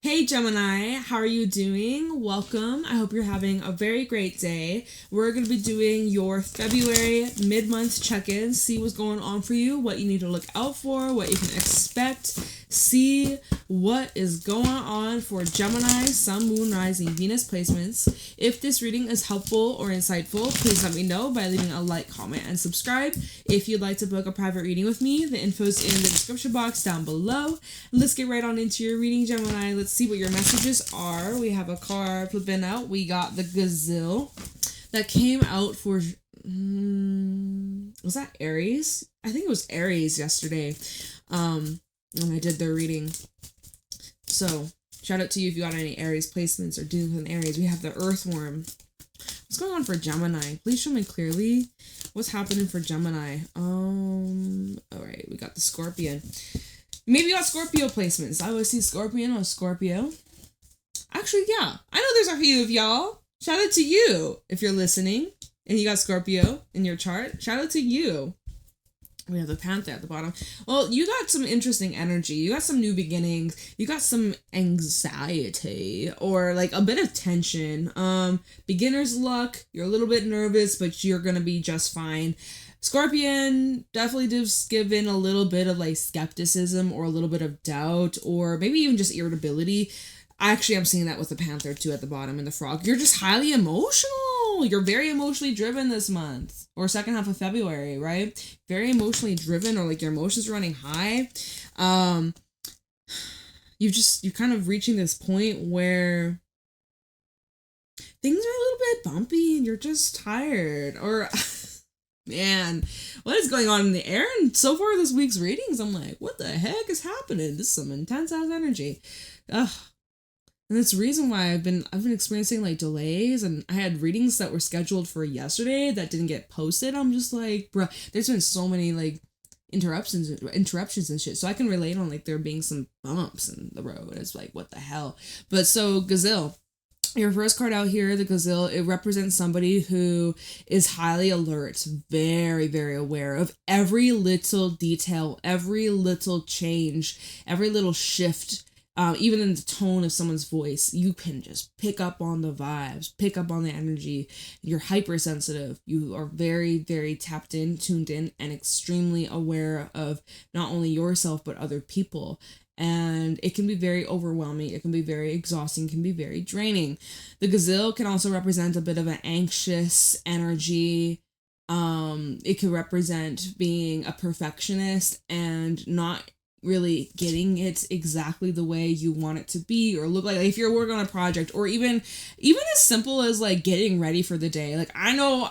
Hey Gemini, how are you doing? Welcome. I hope you're having a very great day. We're going to be doing your February mid-month check-in, see what's going on for you, what you need to look out for, what you can expect, see what is going on for Gemini, Sun, Moon, Rising, Venus placements. If this reading is helpful or insightful, please let me know by leaving a like, comment, and subscribe. If you'd like to book a private reading with me, the info's in the description box down below. Let's get right on into your reading, Gemini. Let's see what your messages are. We have a card flipping out. We got the Gazelle that came out for was that Aries? I think it was Aries yesterday when I did their reading. So shout out to you if you got any Aries placements or dealing with an Aries. We have the Earthworm. What's going on for Gemini? Please show me clearly what's happening for Gemini. All right, we got the Scorpion. Maybe you got Scorpio placements. I always see Scorpion or Scorpio. Actually, yeah. I know there's a few of y'all. Shout out to you if you're listening and you got Scorpio in your chart. Shout out to you. We have the Panther at the bottom. Well, you got some interesting energy. You got some new beginnings. You got some anxiety or like a bit of tension. Beginner's luck. You're a little bit nervous, but you're going to be just fine. Scorpion definitely does give in a little bit of like skepticism or a little bit of doubt or maybe even just irritability. Actually, I'm seeing that with the Panther too at the bottom and the Frog. You're just highly emotional. You're very emotionally driven this month or second half of February, right? Very emotionally driven or like your emotions are running high. You're kind of reaching this point where things are a little bit bumpy and you're just tired or... Man, what is going on in the air? And so far this week's readings, I'm like, what the heck is happening? This is some intense ass energy. Ugh. And that's the reason why I've been experiencing like delays, and I had readings that were scheduled for yesterday that didn't get posted. I'm just like, bruh, there's been so many like interruptions and shit. So I can relate on like there being some bumps in the road. It's like, what the hell? But so Gazelle. Your first card out here, the Gazelle, it represents somebody who is highly alert, very, very aware of every little detail, every little change, every little shift, even in the tone of someone's voice. You can just pick up on the vibes, pick up on the energy. You're hypersensitive. You are very, very tapped in, tuned in, and extremely aware of not only yourself, but other people. And it can be very overwhelming. It can be very exhausting. It can be very draining. The Gazelle can also represent a bit of an anxious energy. It could represent being a perfectionist and not really getting it exactly the way you want it to be or look like if you're working on a project or even as simple as like getting ready for the day. Like I know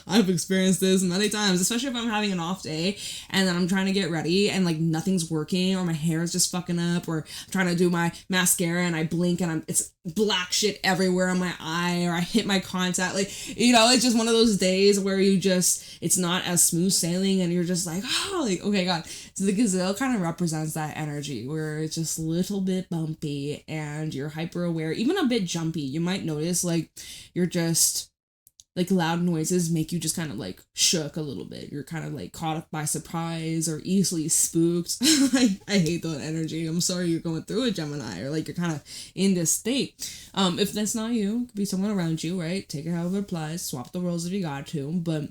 I've experienced this many times, especially if I'm having an off day and then I'm trying to get ready and like nothing's working or my hair is just fucking up or I'm trying to do my mascara and I blink and it's black shit everywhere on my eye or I hit my contact. Like, you know, it's just one of those days where it's not as smooth sailing and you're just like, oh, like, okay, God. So the Gazelle kind of represents that energy where it's just a little bit bumpy and you're hyper aware, even a bit jumpy. You might notice like you're just like loud noises make you just kind of like shook a little bit. You're kind of like caught up by surprise or easily spooked. I hate that energy. I'm sorry you're going through it, Gemini, or like you're kind of in this state. If that's not you, it could be someone around you, right? Take it however it applies. Swap the roles if you got to, but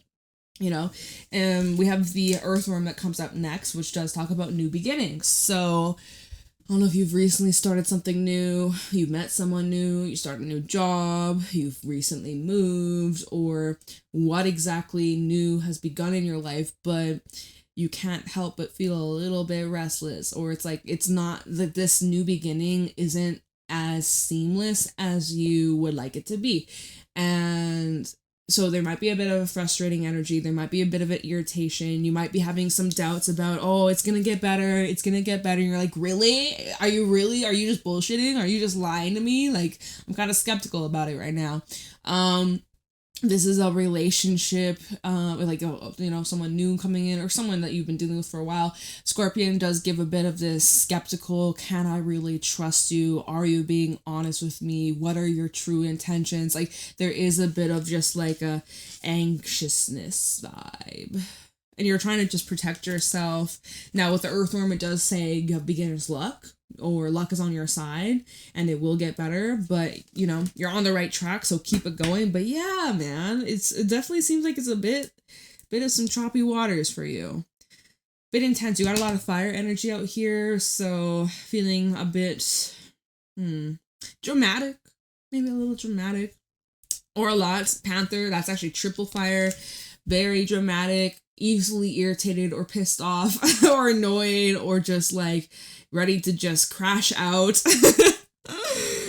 you know, and we have the Earthworm that comes up next, which does talk about new beginnings. So I don't know if you've recently started something new, you met someone new, you started a new job, you've recently moved, or what exactly new has begun in your life, but you can't help but feel a little bit restless, or it's like it's not that this new beginning isn't as seamless as you would like it to be. And so there might be a bit of a frustrating energy. There might be a bit of an irritation. You might be having some doubts about, oh, it's going to get better. It's going to get better. And you're like, really? Are you just bullshitting? Are you just lying to me? Like, I'm kind of skeptical about it right now. This is a relationship with like, you know, someone new coming in or someone that you've been dealing with for a while. Scorpion does give a bit of this skeptical, can I really trust you? Are you being honest with me? What are your true intentions? Like there is a bit of just like a anxiousness vibe. And you're trying to just protect yourself. Now with the Earthworm, it does say you have beginner's luck. or luck is on your side and it will get better, but you know, you're on the right track, so keep it going. But yeah, man, it definitely seems like it's a bit of some choppy waters for you. Bit intense. You got a lot of fire energy out here, so feeling a bit dramatic, maybe a little dramatic, or a lot. Panther, that's actually triple fire, very dramatic, easily irritated or pissed off or annoyed or just like ready to just crash out.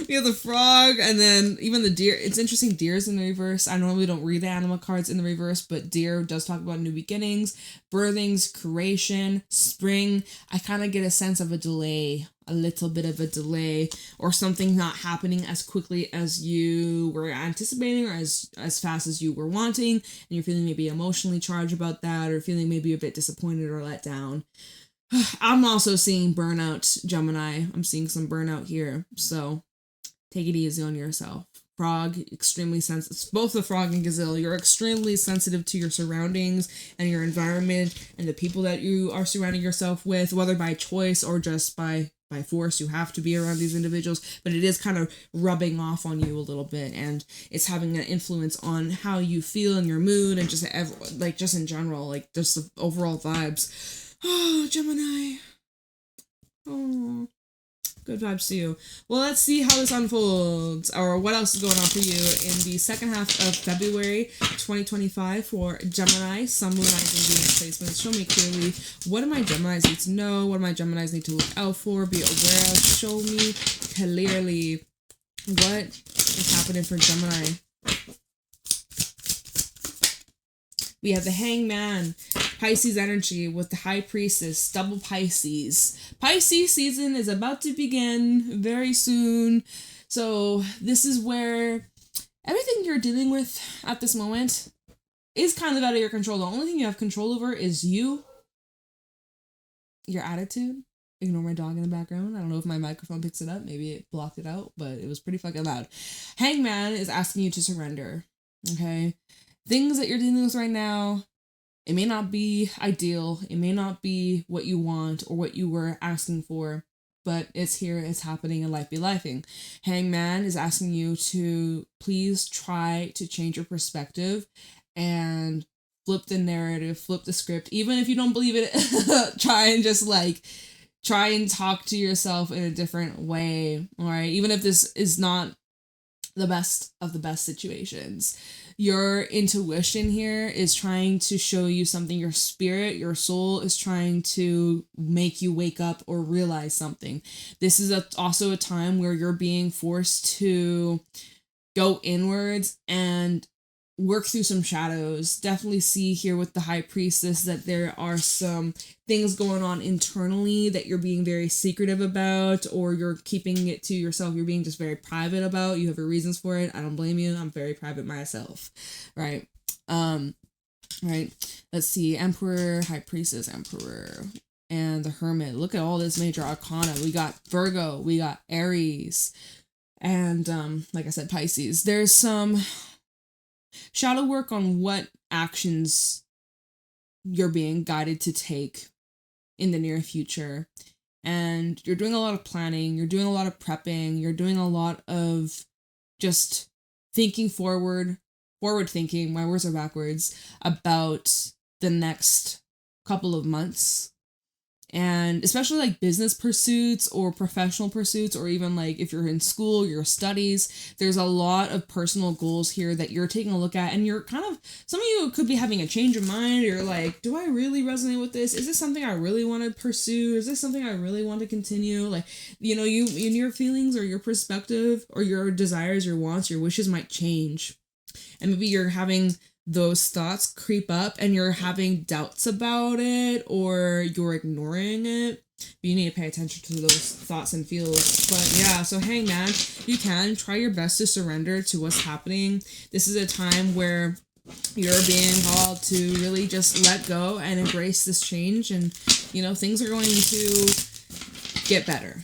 You have the frog, and then even the deer. It's interesting, deer's in the reverse. I normally don't read the animal cards in the reverse, but deer does talk about new beginnings, birthings, creation, spring. I kind of get a sense of a delay, a little bit of a delay, or something not happening as quickly as you were anticipating or as fast as you were wanting, and you're feeling maybe emotionally charged about that, or feeling maybe a bit disappointed or let down. I'm also seeing burnout, Gemini. I'm seeing some burnout here, so take it easy on yourself. Frog, extremely sensitive. Both the frog and gazelle, you're extremely sensitive to your surroundings and your environment and the people that you are surrounding yourself with, whether by choice or just by force. You have to be around these individuals, but it is kind of rubbing off on you a little bit, and it's having an influence on how you feel and your mood and just just in general, like just the overall vibes. Oh, Gemini. Oh, good vibes to you. Well, let's see how this unfolds, or what else is going on for you in the second half of February 2025 for Gemini, Sun, Moon, Rising, Venus placements. Show me clearly, what do my Geminis need to know? What do my Geminis need to look out for, be aware of? Show me clearly what is happening for Gemini. We have the Hangman, Pisces energy with the High Priestess, double Pisces. Pisces season is about to begin very soon. So this is where everything you're dealing with at this moment is kind of out of your control. The only thing you have control over is you, your attitude. Ignore my dog in the background. I don't know if my microphone picks it up. Maybe it blocked it out, but it was pretty fucking loud. Hangman is asking you to surrender. Okay? Things that you're dealing with right now, it may not be ideal. It may not be what you want or what you were asking for, but it's here, it's happening, and life be lifing. Hangman is asking you to please try to change your perspective and flip the narrative, flip the script. Even if you don't believe it, try and talk to yourself in a different way, all right? Even if this is not the best of the best situations. Your intuition here is trying to show you something. Your spirit, your soul is trying to make you wake up or realize something. This is also a time where you're being forced to go inwards and work through some shadows. Definitely see here with the High Priestess that there are some things going on internally that you're being very secretive about, or you're keeping it to yourself. You're being just very private about. You have your reasons for it. I don't blame you. I'm very private myself. Right. Right. Let's see. Emperor, High Priestess, Emperor, and the Hermit. Look at all this major arcana. We got Virgo, we got Aries, and like I said, Pisces. There's some shadow work on what actions you're being guided to take in the near future. And you're doing a lot of planning, you're doing a lot of prepping, you're doing a lot of just thinking forward thinking, my words are backwards, about the next couple of months. And especially like business pursuits or professional pursuits, or even like if you're in school, your studies, there's a lot of personal goals here that you're taking a look at, and you're kind of, some of you could be having a change of mind. You're like, do I really resonate with this? Is this something I really want to pursue? Is this something I really want to continue? Like, you know, you in your feelings or your perspective or your desires, your wants, your wishes might change. And maybe you're having those thoughts creep up and you're having doubts about it, or you're ignoring it. But you need to pay attention to those thoughts and feels. But yeah, so Hangman, you can try your best to surrender to what's happening. This is a time where you're being called to really just let go and embrace this change, and you know, things are going to get better.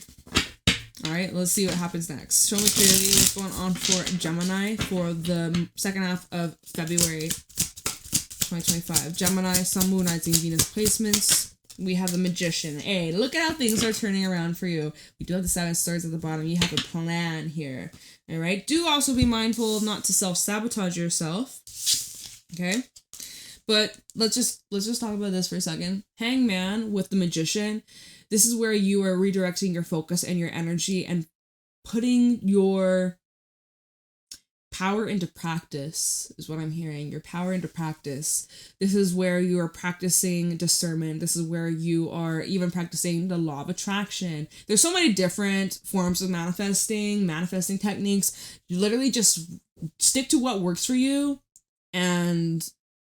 All right, let's see what happens next. Show me clearly what's going on for Gemini for the second half of February 2025. Gemini, Sun, Moon, Rising, Venus placements. we have the Magician. Hey, look at how things are turning around for you. We do have the 7 swords at the bottom. You have a plan here. All right. Do also be mindful of not to self-sabotage yourself. Okay. But let's just talk about this for a second. Hangman with the Magician. This is where you are redirecting your focus and your energy and putting your power into practice is what I'm hearing. Your power into practice. This is where you are practicing discernment. This is where you are even practicing the law of attraction. There's so many different forms of manifesting techniques. You literally just stick to what works for you, and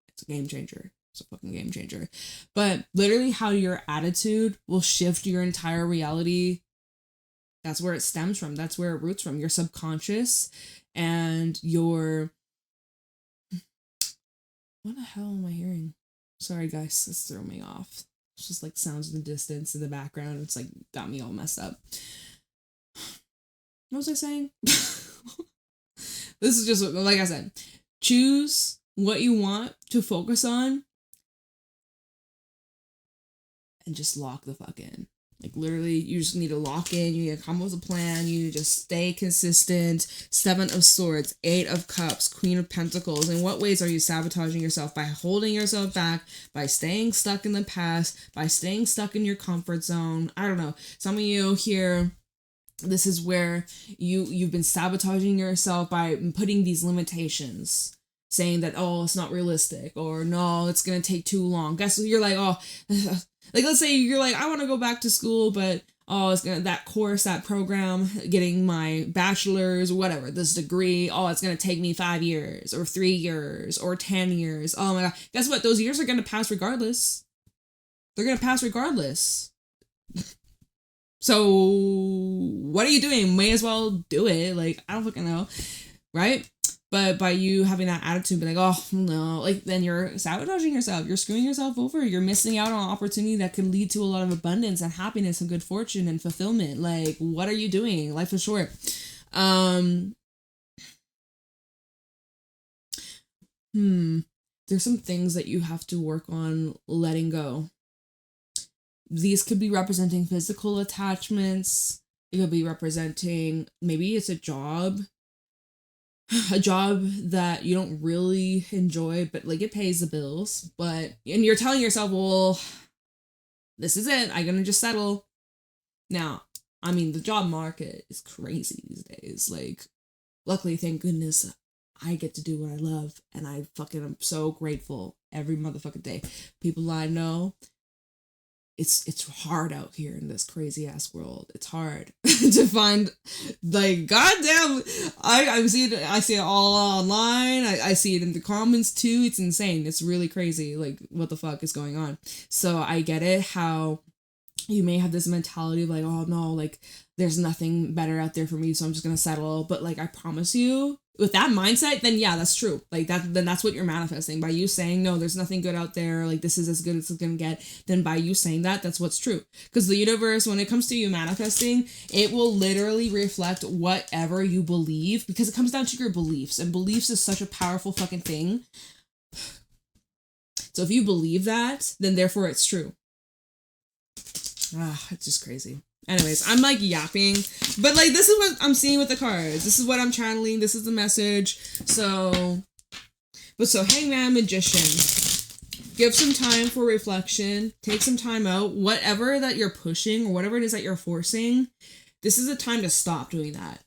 it's a game changer. It's a fucking game changer. But literally how your attitude will shift your entire reality. That's where it stems from. That's where it roots from. Your subconscious and your... What the hell am I hearing? Sorry, guys. This threw me off. It's just like sounds in the distance, in the background. It's like got me all messed up. What was I saying? This is just, like I said, choose what you want to focus on and just lock the fuck in. Like, literally, you just need to lock in. You need to come up with a plan. You need to just stay consistent. 7 of Swords, 8 of Cups, Queen of Pentacles. In what ways are you sabotaging yourself? By holding yourself back, by staying stuck in the past, by staying stuck in your comfort zone. I don't know. Some of you here, this is where you've been sabotaging yourself by putting these limitations. Saying that, oh, it's not realistic. Or, no, it's going to take too long. Guess you're like, oh... Like, let's say you're like, I want to go back to school, but, oh, it's gonna, that course, that program, getting my bachelor's, whatever, this degree, oh, it's going to take me 5 years, or 3 years, or 10 years. Oh my God. Guess what? Those years are going to pass regardless. They're going to pass regardless. So, what are you doing? May as well do it. Like, I don't fucking know. Right? But by you having that attitude, be like, oh, no, like, then you're sabotaging yourself. You're screwing yourself over. You're missing out on an opportunity that could lead to a lot of abundance and happiness and good fortune and fulfillment. Like, what are you doing? Life is short. There's some things that you have to work on letting go. These could be representing physical attachments. It could be representing, maybe it's a job that you don't really enjoy, but like it pays the bills, and you're telling yourself, well, this is it, I'm gonna just settle. Now, I mean, the job market is crazy these days. Like, luckily, thank goodness, I get to do what I love, and I fucking am so grateful every motherfucking day. People I know, it's hard out here in this crazy ass world. It's hard to find, like, goddamn. I see it all online. I see it in the comments too. It's insane. It's really crazy. Like, what the fuck is going on? So I get it. How you may have this mentality of like, oh no, like there's nothing better out there for me, so I'm just gonna settle. But like, I promise you, with that mindset, then yeah, that's true. Like then that's what you're manifesting. By you saying, no, there's nothing good out there, like this is as good as it's gonna get, then by you saying that, that's what's true. Because the universe, when it comes to you manifesting, it will literally reflect whatever you believe, because it comes down to your beliefs, and beliefs is such a powerful fucking thing. So if you believe that, then therefore it's true. It's just crazy. Anyways, I'm like yapping, but like this is what I'm seeing with the cards. This is what I'm channeling. This is the message. So Hangman, Magician. Give some time for reflection. Take some time out. Whatever that you're pushing or whatever it is that you're forcing, this is a time to stop doing that.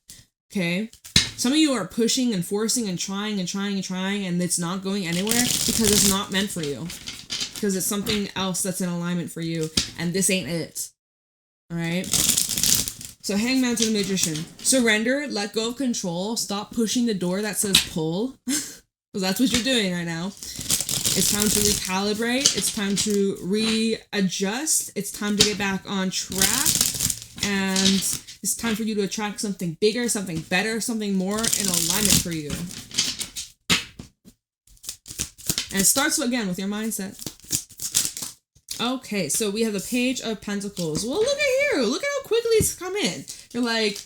Okay? Some of you are pushing and forcing and trying and trying and trying, and it's not going anywhere because it's not meant for you. Because it's something else that's in alignment for you, and this ain't it. Alright? So Hangman to the Magician. Surrender, let go of control, stop pushing the door that says pull. Because that's what you're doing right now. It's time to recalibrate. It's time to readjust. It's time to get back on track. And it's time for you to attract something bigger, something better, something more in alignment for you. And it starts again with your mindset. Okay, so we have the Page of Pentacles. Well, look at here. Look at how quickly it's come in. You're like,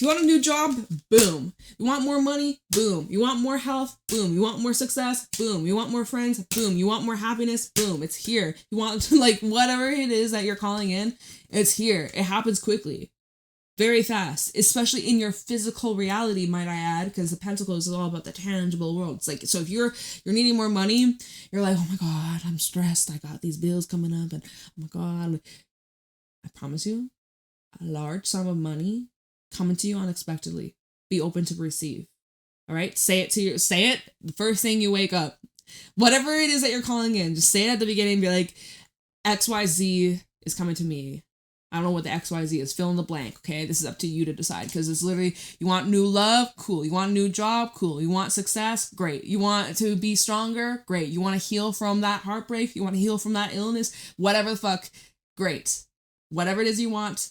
You want a new job? Boom. You want more money? Boom. You want more health? Boom. You want more success? Boom. You want more friends? Boom. You want more happiness? Boom. It's here. You want like whatever it is that you're calling in, it's here. It happens quickly. Very fast, especially in your physical reality, might I add, because the Pentacles is all about the tangible world. It's like, so if you're needing more money, you're like, oh my God, I'm stressed. I got these bills coming up, and oh my God, I promise you, a large sum of money coming to you unexpectedly. Be open to receive. All right, say it the first thing you wake up. Whatever it is that you're calling in, just say it at the beginning. Be like, XYZ is coming to me. I don't know what the XYZ is. Fill in the blank, okay? This is up to you to decide, because it's literally, you want new love? Cool. You want a new job? Cool. You want success? Great. You want to be stronger? Great. You want to heal from that heartbreak? You want to heal from that illness? Whatever the fuck? Great. Whatever it is you want,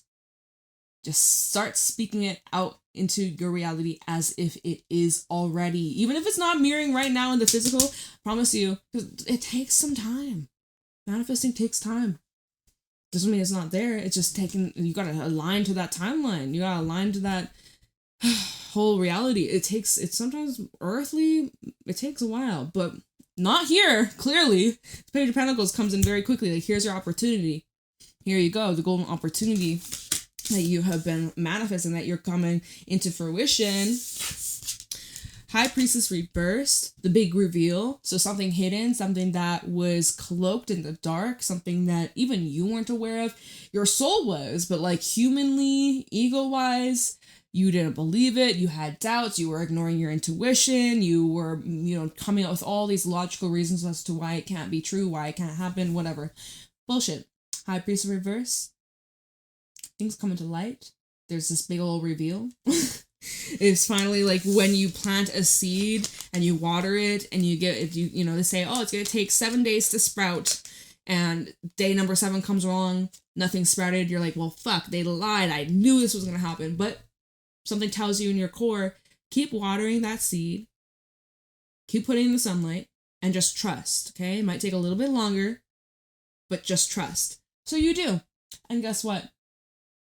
just start speaking it out into your reality as if it is already. Even if it's not mirroring right now in the physical, I promise you, it takes some time. Manifesting takes time. Doesn't mean it's not there. It's just you gotta align to that timeline. You gotta align to that whole reality. It's sometimes earthly, it takes a while, but not here, clearly. The Page of Pentacles comes in very quickly. Like, here's your opportunity. Here you go, the golden opportunity that you have been manifesting, that you're coming into fruition. High Priestess reversed, the big reveal. So something hidden, something that was cloaked in the dark, something that even you weren't aware of. Your soul was, but like humanly, ego-wise, you didn't believe it. You had doubts. You were ignoring your intuition. You were, coming up with all these logical reasons as to why it can't be true, why it can't happen, whatever. Bullshit. High Priestess reverse. Things come into light. There's this big old reveal. It's finally like when you plant a seed and you water it and you get it, they say, oh, it's going to take 7 days to sprout, and day number 7 comes along, nothing sprouted. You're like, well, fuck, they lied. I knew this was going to happen. But something tells you in your core, keep watering that seed, keep putting in the sunlight, and just trust. Okay. It might take a little bit longer, but just trust. So you do. And guess what?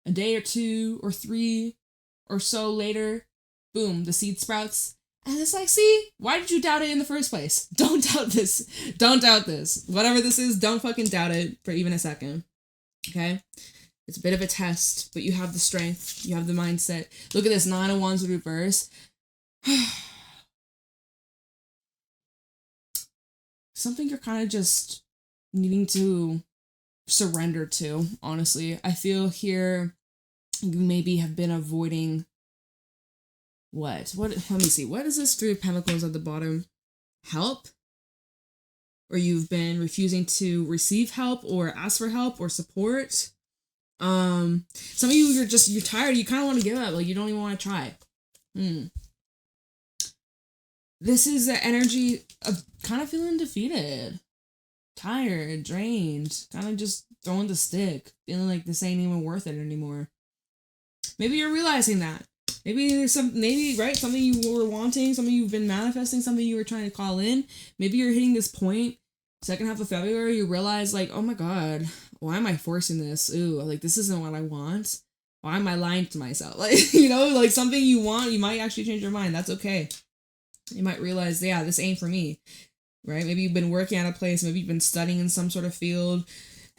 A day or 2 or 3 or so later, boom, the seed sprouts. And it's like, see, why did you doubt it in the first place? Don't doubt this. Don't doubt this. Whatever this is, don't fucking doubt it for even a second. Okay? It's a bit of a test, but you have the strength. You have the mindset. Look at this, 9 of Wands reverse. Something you're kind of just needing to surrender to, honestly. I feel here you maybe have been avoiding what? Let me see. What is this 3 of Pentacles at the bottom? Help? Or you've been refusing to receive help or ask for help or support. Some of you, you're tired. You kind of want to give up. Like, you don't even want to try. This is the energy of kind of feeling defeated. Tired, drained, kind of just throwing the stick. Feeling like this ain't even worth it anymore. Maybe you're realizing that. Maybe there's something you were wanting, something you've been manifesting, something you were trying to call in. Maybe you're hitting this point, second half of February, you realize like, oh my God, why am I forcing this? Ooh, like this isn't what I want. Why am I lying to myself? Like, like something you want, you might actually change your mind. That's okay. You might realize, yeah, this ain't for me, right? Maybe you've been working at a place, maybe you've been studying in some sort of field,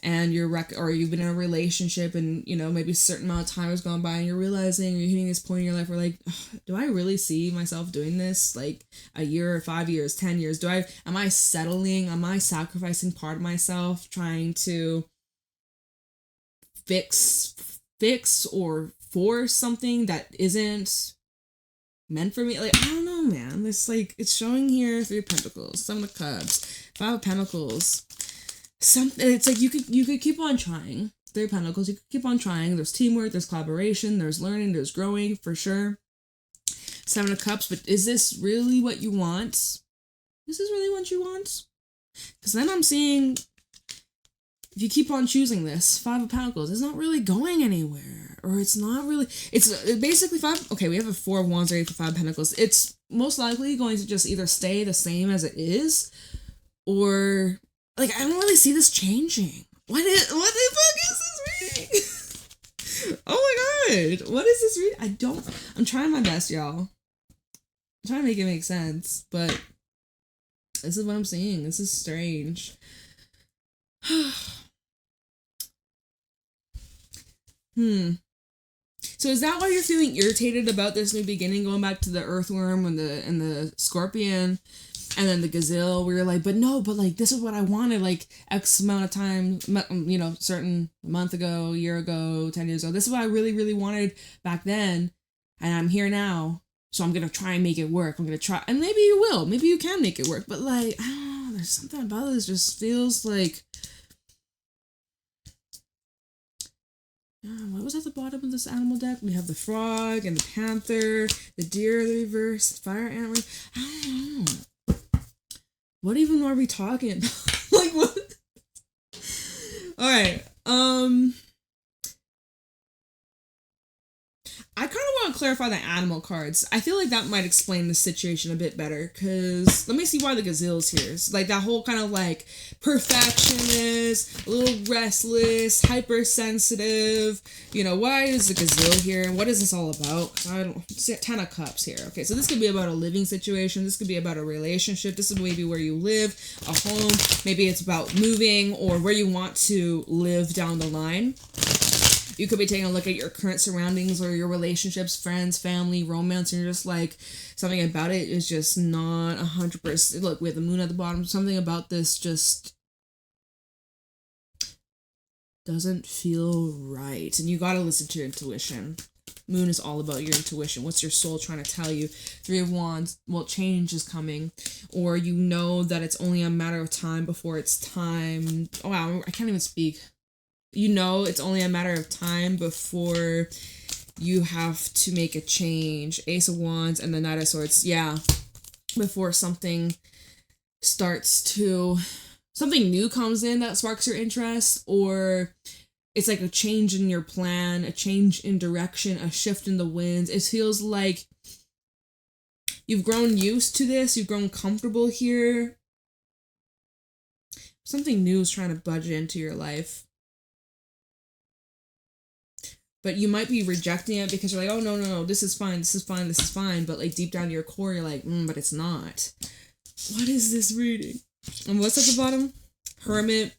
and or you've been in a relationship, and maybe a certain amount of time has gone by, and you're realizing, you're hitting this point in your life where like, do I really see myself doing this like a year, 5 years, 10 years? Am I settling? Am I sacrificing part of myself trying to fix or force something that isn't meant for me? Like, I don't know, man. It's showing here 3 of Pentacles, 7 of Cups, 5 of Pentacles. It's like you could keep on trying. 3 of Pentacles, you could keep on trying. There's teamwork, there's collaboration, there's learning, there's growing, for sure. 7 of Cups, but is this really what you want? Is this really what you want? Because then I'm seeing, if you keep on choosing this, 5 of Pentacles, it's not really going anywhere. Or it's not really, it's basically 5, okay, we have a 4 of Wands ready for 5 of Pentacles. It's most likely going to just either stay the same as it is, or like, I don't really see this changing. What the fuck is this reading? Oh my good. What is this read? I'm trying my best, y'all. I'm trying to make it make sense, but this is what I'm seeing. This is strange. So is that why you're feeling irritated about this new beginning, going back to the earthworm and the scorpion and then the gazelle, where you're like, but like this is what I wanted like X amount of time, you know, certain month ago, year ago, 10 years ago. This is what I really, really wanted back then, and I'm here now. So I'm going to try and make it work. I'm going to try, and maybe you will. Maybe you can make it work, but like, I don't know, there's something about this just feels like, what was at the bottom of this animal deck? We have the frog and the panther, the deer, the reverse, fire antler. I don't know. What even are we talking about? Like, what? Alright, I kind of want to clarify the animal cards. I feel like that might explain the situation a bit better, because let me see why the gazelle's here. It's like that whole kind of like perfectionist, a little restless, hypersensitive. You know, why is the gazelle here? And what is this all about? I don't see 10 of cups here. Okay, so this could be about a living situation. This could be about a relationship. This is maybe where you live, a home. Maybe it's about moving or where you want to live down the line. You could be taking a look at your current surroundings or your relationships, friends, family, romance, and you're just like, something about it is just not 100%. Look, we have the moon at the bottom. Something about this just doesn't feel right. And you gotta listen to your intuition. Moon is all about your intuition. What's your soul trying to tell you? 3 of Wands, well, change is coming. Or you know that it's only a matter of time before it's time. Oh, wow, I can't even speak. You know it's only a matter of time before you have to make a change. Ace of Wands and the Knight of Swords. Yeah. Before something new comes in that sparks your interest, or it's like a change in your plan, a change in direction, a shift in the winds. It feels like you've grown used to this. You've grown comfortable here. Something new is trying to budge into your life. But you might be rejecting it because you're like, oh, no, this is fine. But like deep down to your core, you're like, but it's not. What is this reading? And what's at the bottom? Hermit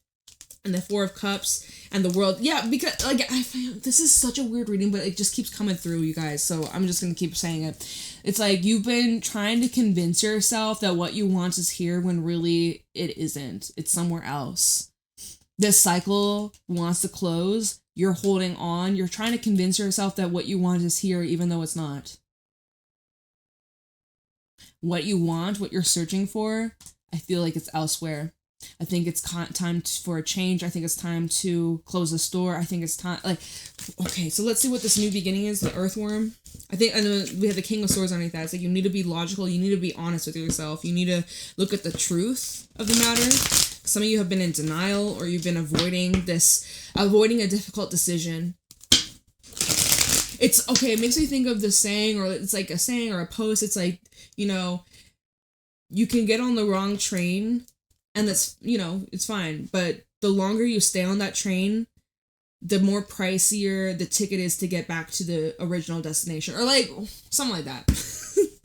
and the 4 of Cups and the World. Yeah, because like I feel this is such a weird reading, but it just keeps coming through, you guys. So I'm just going to keep saying it. It's like you've been trying to convince yourself that what you want is here when really it isn't. It's somewhere else. This cycle wants to close. You're holding on. You're trying to convince yourself that what you want is here, even though it's not. What you want, what you're searching for, I feel like it's elsewhere. I think it's time for a change. I think it's time to close the store. I think it's time, like, okay, so let's see what this new beginning is, the earthworm. I know we have the King of Swords underneath that. It's like you need to be logical. You need to be honest with yourself. You need to look at the truth of the matter. Some of you have been in denial, or you've been avoiding a difficult decision. It's okay. It makes me think of the saying, or it's like a saying or a post. It's like, you know, you can get on the wrong train and that's, you know, it's fine. But the longer you stay on that train, the more pricier the ticket is to get back to the original destination, or like something like that.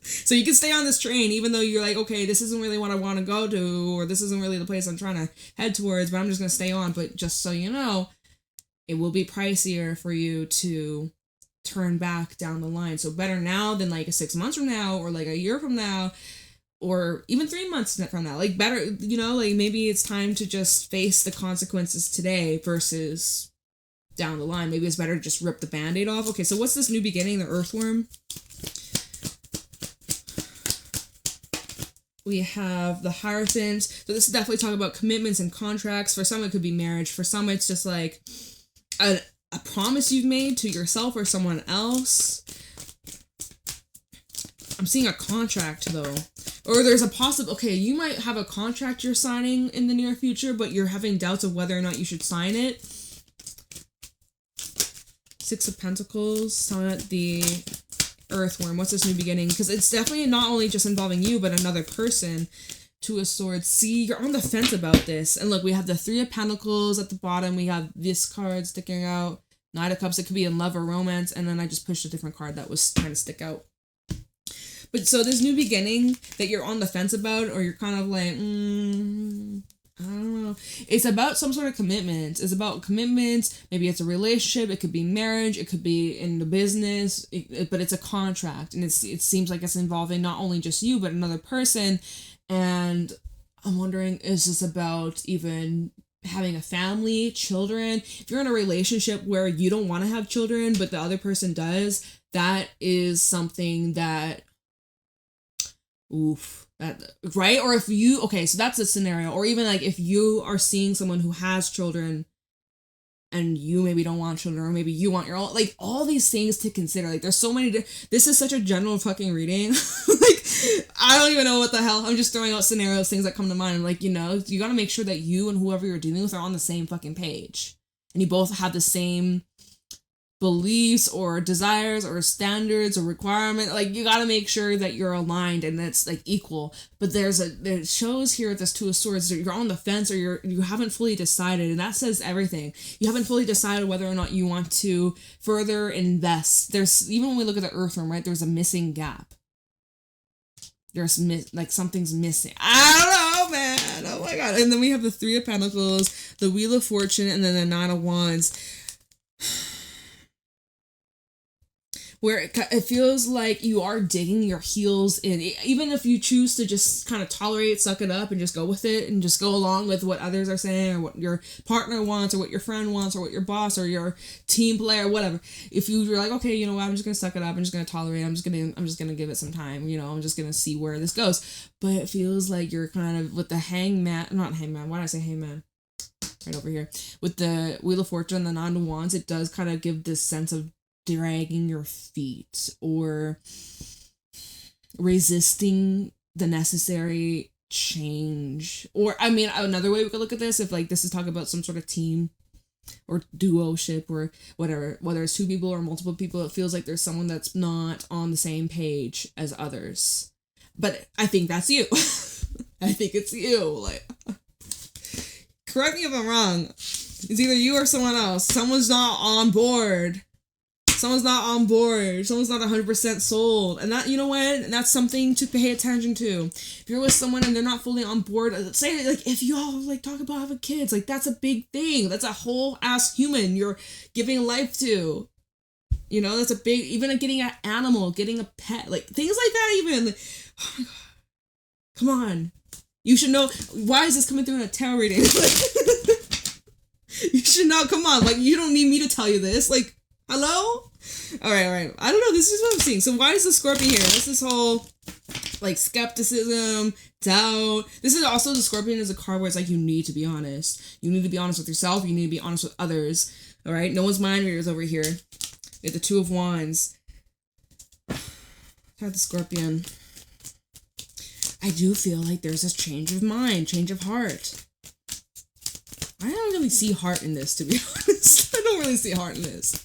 So you can stay on this train even though you're like, okay, this isn't really what I want to go to, or this isn't really the place I'm trying to head towards, but I'm just going to stay on. But just so you know, it will be pricier for you to turn back down the line. So better now than like 6 months from now, or like a year from now, or even 3 months from now. Like better, you know, like maybe it's time to just face the consequences today versus down the line. Maybe it's better to just rip the Band-Aid off. Okay, so what's this new beginning, the earthworm? We have the Hierophant. So this is definitely talking about commitments and contracts. For some, it could be marriage. For some, it's just like a promise you've made to yourself or someone else. I'm seeing a contract, though. Or there's a possible... Okay, you might have a contract you're signing in the near future, but you're having doubts of whether or not you should sign it. 6 of Pentacles. Telling it the earthworm. What's this new beginning? Because it's definitely not only just involving you, but another person. 2 of Swords. See, you're on the fence about this. And look, we have the 3 of Pentacles at the bottom. We have this card sticking out. Knight of Cups, it could be in love or romance, and then I just pushed a different card that was trying to stick out. But so this new beginning that you're on the fence about, or you're kind of like, I don't know. It's about some sort of commitment. It's about commitments. Maybe it's a relationship. It could be marriage. It could be in the business. But it's a contract, and it seems like it's involving not only just you but another person. And I'm wondering, is this about even having a family, children? If you're in a relationship where you don't want to have children but the other person does, that is something that, that, right? Or if you, okay, so that's a scenario. Or even like if you are seeing someone who has children and you maybe don't want children, or maybe you want your own, like all these things to consider. Like there's so many, this is such a general fucking reading. Like I don't even know what the hell. I'm just throwing out scenarios, things that come to mind. Like, you know, you got to make sure that you and whoever you're dealing with are on the same fucking page. And you both have the same beliefs or desires or standards or requirement. Like you got to make sure that you're aligned and that's like equal. But it shows here this Two of Swords, you're on the fence, or you haven't fully decided, and that says everything. You haven't fully decided whether or not you want to further invest. There's, even when we look at the Earth Room, right, there's a missing gap. There's like something's missing. I don't know, man. Oh my god. And then we have the Three of Pentacles, the Wheel of Fortune, and then the Nine of Wands. Where it feels like you are digging your heels in, even if you choose to just kind of tolerate, suck it up, and just go with it, and just go along with what others are saying, or what your partner wants, or what your friend wants, or what your boss or your team player, whatever. If you're like, okay, you know what, I'm just gonna suck it up, I'm just gonna tolerate, I'm just gonna give it some time, you know, I'm just gonna see where this goes. But it feels like you're kind of with the not hangman, why did I say hangman? Right over here. With the Wheel of Fortune, the Nine of Wands, it does kind of give this sense of dragging your feet or resisting the necessary change. Or I mean, another way we could look at this, if like this is talking about some sort of team or duo-ship or whatever, whether it's two people or multiple people, it feels like there's someone that's not on the same page as others. But I think that's you. I think it's you. Like, correct me if I'm wrong. It's either you or someone else. Someone's not on board. Someone's not on board. Someone's not 100% sold. And that, you know what? That's something to pay attention to. If you're with someone and they're not fully on board, say, like, if you all, like, talk about having kids, like, that's a big thing. That's a whole ass human you're giving life to. You know, that's a big, even like getting an animal, getting a pet, like, things like that even. Like, oh my God. Come on. You should know. Why is this coming through in a tarot reading? You should know. Come on. Like, you don't need me to tell you this. Like, hello? All right. I don't know. This is what I'm seeing. So why is the Scorpion here? This whole, like, skepticism, doubt. This is also, the Scorpion is a card where it's like, you need to be honest. You need to be honest with yourself. You need to be honest with others. All right? No one's mind readers over here. We have the Two of Wands. Got the Scorpion. I do feel like there's this change of mind, change of heart. I don't really see heart in this, to be honest. I don't really see heart in this.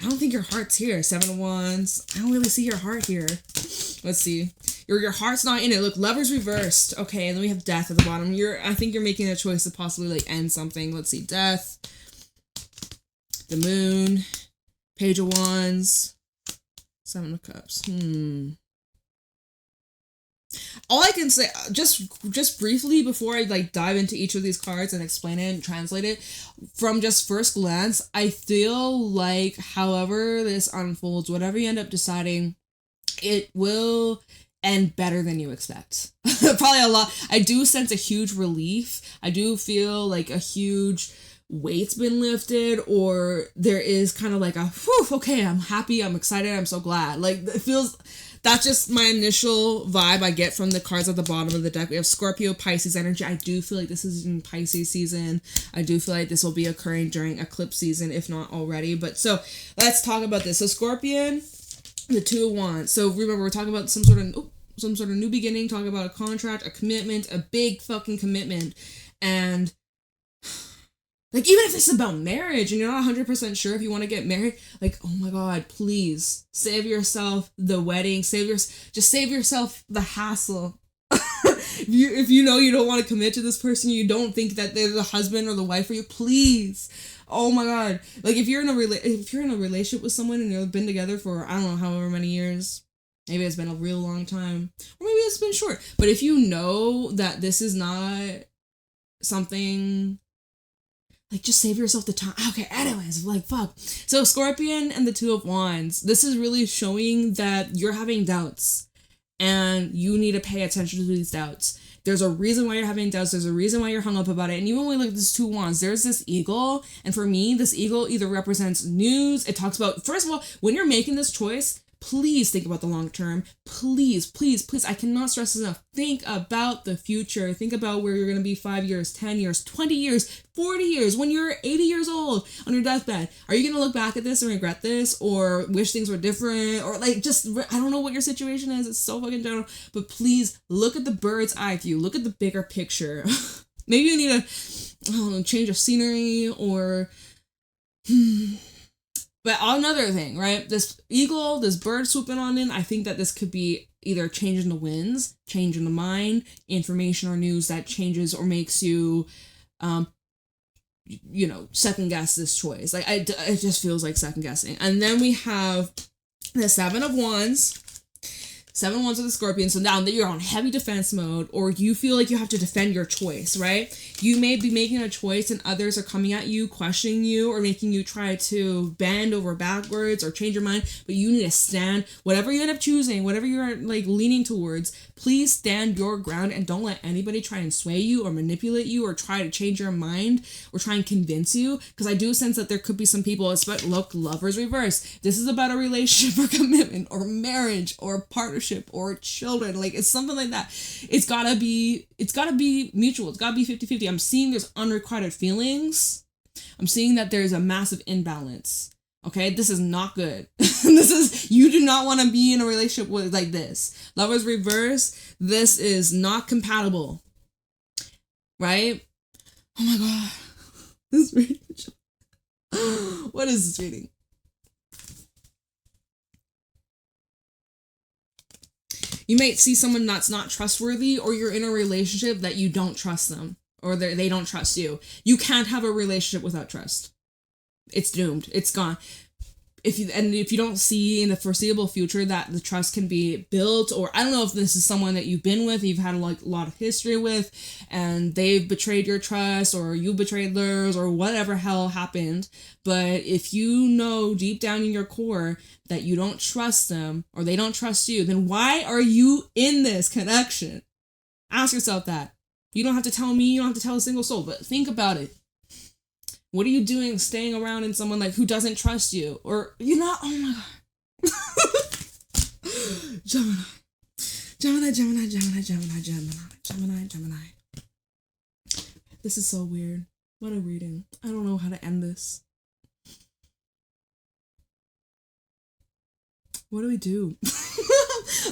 I don't think your heart's here. Seven of Wands. I don't really see your heart here. Let's see. Your heart's not in it. Look, Lovers reversed. Okay, and then we have Death at the bottom. I think you're making a choice to possibly like end something. Let's see. Death. The Moon. Page of Wands. Seven of Cups. All I can say, just briefly before I like dive into each of these cards and explain it and translate it, from just first glance, I feel like however this unfolds, whatever you end up deciding, it will end better than you expect. Probably a lot. I do sense a huge relief. I do feel like a huge weight's been lifted, or there is kind of like a, whew, okay, I'm happy, I'm excited, I'm so glad. Like, it feels, that's just my initial vibe I get from the cards at the bottom of the deck. We have Scorpio, Pisces energy. I do feel like this is in Pisces season. I do feel like this will be occurring during eclipse season, if not already. But so let's talk about this. So Scorpion, the Two of Wands. So remember, we're talking about some sort of new beginning, talking about a contract, a commitment, a big fucking commitment. And like, even if this is about marriage and you're not 100% sure if you want to get married, like, oh my God, please save yourself the wedding, just save yourself the hassle. if you know you don't want to commit to this person, you don't think that they're the husband or the wife for you, please. Oh my God. Like if you're in a relationship with someone and you've been together for, I don't know, however many years, maybe it's been a real long time, or maybe it's been short. But if you know that this is not something, like, just save yourself the time. Okay, anyways, like, fuck. So Scorpion and the Two of Wands, this is really showing that you're having doubts and you need to pay attention to these doubts. There's a reason why you're having doubts. There's a reason why you're hung up about it. And even when we look at this Two Wands, there's this eagle. And for me, this eagle either represents news. It talks about, first of all, when you're making this choice, please think about the long term. Please, please, please. I cannot stress this enough. Think about the future. Think about where you're going to be 5 years, 10 years, 20 years, 40 years, when you're 80 years old on your deathbed. Are you going to look back at this and regret this, or wish things were different, or like, just, I don't know what your situation is. It's so fucking general, but please look at the bird's eye view. Look at the bigger picture. Maybe you need a, I don't know, change of scenery, or but another thing, right? This eagle, this bird swooping on in, I think that this could be either change in the winds, change in the mind, information or news that changes or makes you, second guess this choice. Like, it just feels like second guessing. And then we have the Seven of Wands. 7 Wands of the Scorpion. So now that you're on heavy defense mode, or you feel like you have to defend your choice, right? You may be making a choice and others are coming at you, questioning you, or making you try to bend over backwards or change your mind, but you need to stand. Whatever you end up choosing, whatever you're like leaning towards, please stand your ground and don't let anybody try and sway you or manipulate you or try to change your mind or try and convince you. Because I do sense that there could be some people, especially, look, Lovers reverse. This is about a relationship or commitment or marriage or partnership or children. Like, it's something like that. It's gotta be mutual. It's gotta be 50-50. I'm seeing there's unrequited feelings. I'm seeing that there's a massive imbalance. Okay, this is not good. You do not want to be in a relationship with like this. Lovers reverse. This is not compatible. Right? Oh my God. This reading. What is this reading? You might see someone that's not trustworthy, or you're in a relationship that you don't trust them, or they don't trust you. You can't have a relationship without trust. It's doomed. It's gone. If you don't see in the foreseeable future that the trust can be built, or I don't know if this is someone that you've been with, you've had a lot of history with, and they've betrayed your trust, or you betrayed theirs, or whatever hell happened. But if you know deep down in your core that you don't trust them, or they don't trust you, then why are you in this connection? Ask yourself that. You don't have to tell me, you don't have to tell a single soul, but think about it. What are you doing staying around in someone like who doesn't trust you? Or, oh my God. Gemini. This is so weird. What a reading. I don't know how to end this. What do we do?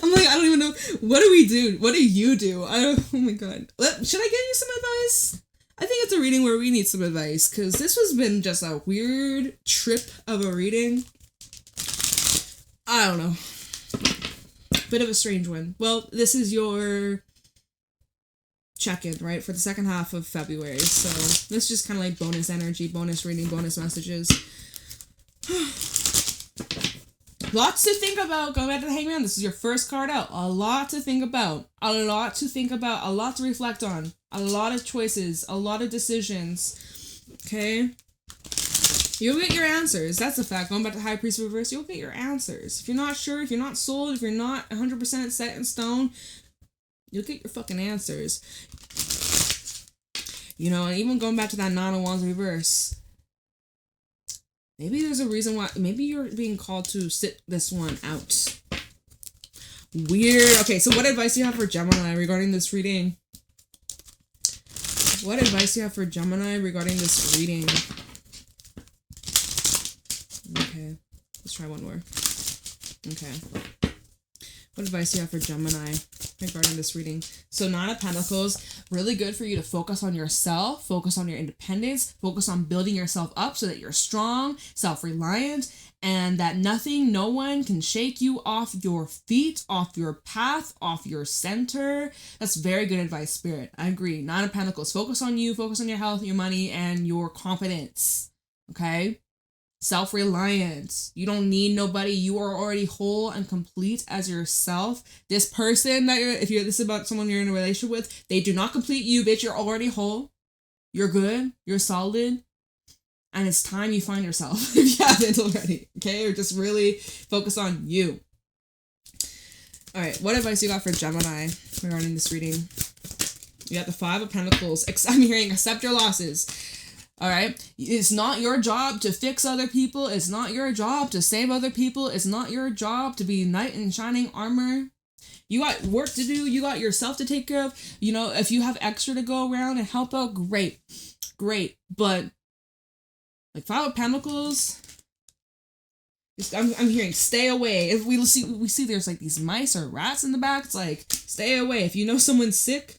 I'm like, I don't even know. What do we do? What do you do? Oh my God. Should I give you some advice? I think it's a reading where we need some advice, because this has been just a weird trip of a reading. I don't know. Bit of a strange one. Well, this is your check-in, right, for the second half of February. So this is just kind of like bonus energy, bonus reading, bonus messages. Lots to think about. Going back to the Hangman. This is your first card out. A lot to think about. A lot to reflect on. A lot of choices. A lot of decisions. Okay? You'll get your answers. That's a fact. Going back to High Priest reverse, you'll get your answers. If you're not sure, if you're not sold, if you're not 100% set in stone, you'll get your fucking answers. And even going back to that Nine of Wands reverse, maybe there's a reason why. Maybe you're being called to sit this one out. Weird. Okay, so what advice do you have for Gemini regarding this reading? What advice do you have for Gemini regarding this reading? Okay, let's try one more. Okay. What advice do you have for Gemini? regarding this reading. So 9 of Pentacles, really good for you to focus on yourself, focus on your independence, focus on building yourself up so that you're strong, self-reliant, and that nothing, no one can shake you off your feet, off your path, off your center. That's very good advice, Spirit. I agree. 9 of Pentacles, focus on you, focus on your health, your money, and your confidence. Okay? Self-reliance. You don't need nobody. You are already whole and complete as yourself. This person that this is about someone you're in a relationship with, they do not complete you, bitch. You're already whole. You're good. You're solid. And it's time you find yourself if you haven't already. Okay? Or just really focus on you. All right. What advice you got for Gemini regarding this reading? You got the 5 of Pentacles. I'm hearing accept your losses. All right. It's not your job to fix other people. It's not your job to save other people. It's not your job to be knight in shining armor. You got work to do. You got yourself to take care of. You know, if you have extra to go around and help out, great. Great. But like 5 of Pentacles, I'm hearing stay away. If we see there's like these mice or rats in the back, it's like stay away. If you know someone's sick,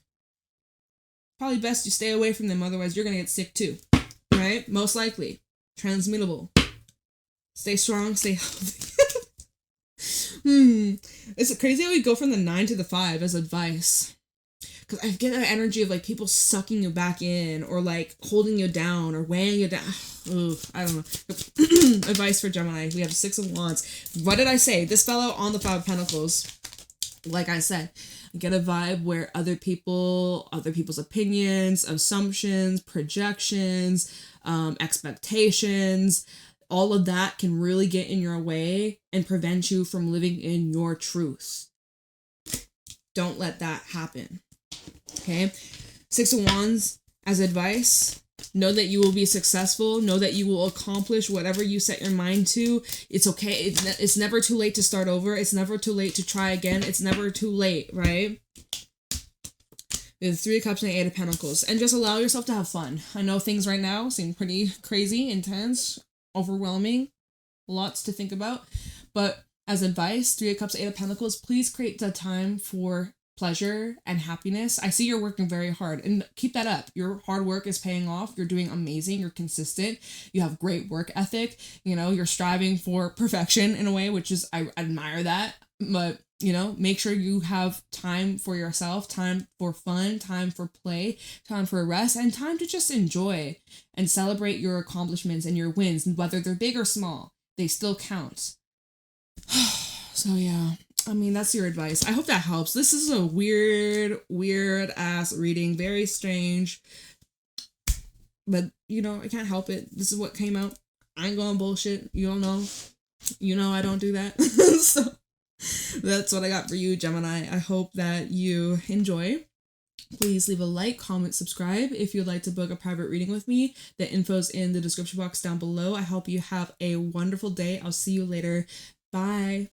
probably best you stay away from them. Otherwise, you're going to get sick too. Right? Most likely. Transmittable. Stay strong, stay healthy. It's crazy how we go from the 9 to the 5 as advice. Because I get that energy of like people sucking you back in or like holding you down or weighing you down. Ugh, I don't know. Advice for Gemini. We have 6 of Wands. What did I say? This fellow on the 5 of Pentacles. Like I said, I get a vibe where other people's opinions, assumptions, projections, expectations, all of that can really get in your way and prevent you from living in your truth. Don't let that happen. Okay? 6 of Wands as advice. Know that you will be successful. Know that you will accomplish whatever you set your mind to. It's okay. It's never too late to start over. It's never too late to try again. It's never too late, right? We have 3 of Cups and 8 of Pentacles. And just allow yourself to have fun. I know things right now seem pretty crazy, intense, overwhelming. Lots to think about. But as advice, 3 of Cups, 8 of Pentacles, please create the time for pleasure and happiness. I see you're working very hard and keep that up. Your hard work is paying off. You're doing amazing. You're consistent. You have great work ethic. You know, you're striving for perfection in a way, which is, I admire that. But, you know, make sure you have time for yourself, time for fun, time for play, time for rest, and time to just enjoy and celebrate your accomplishments and your wins, whether they're big or small. They still count. So yeah. I mean, that's your advice. I hope that helps. This is a weird ass reading. Very strange. But, you know, I can't help it. This is what came out. I ain't going bullshit. You don't know. You know I don't do that. So that's what I got for you, Gemini. I hope that you enjoy. Please leave a like, comment, subscribe. If you'd like to book a private reading with me, the info's in the description box down below. I hope you have a wonderful day. I'll see you later. Bye.